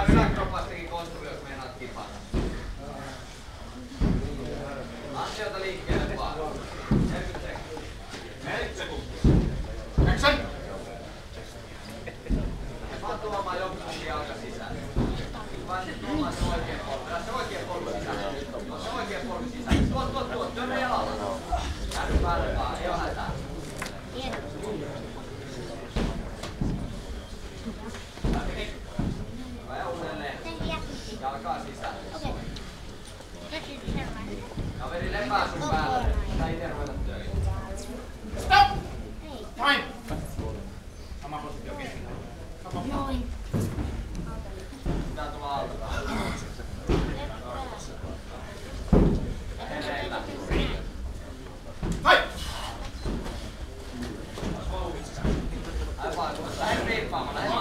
Yläkroppastakin konstru, jos meinaat kipata. Ansiota liikkeelle vaan. 40 sekuntia. Action! Vaan tuomaan jokin jalka sisään. Vaan tuomaan se oikea polvi. Se oikea polvi sisään. Se oikea polvi sisään. Tuo. Työnnä jalalla. Kädy päälle vaan. Ei oo hätää. Vai uudelleen. Jalkaa sisään. Kaveri lepää sun päälle. Tää ite ruveta töihin. Stop! Time! Sama positio keskellä. Noin. Tää tulla alta. Edelleen. Hai! Lähde riippaamaan.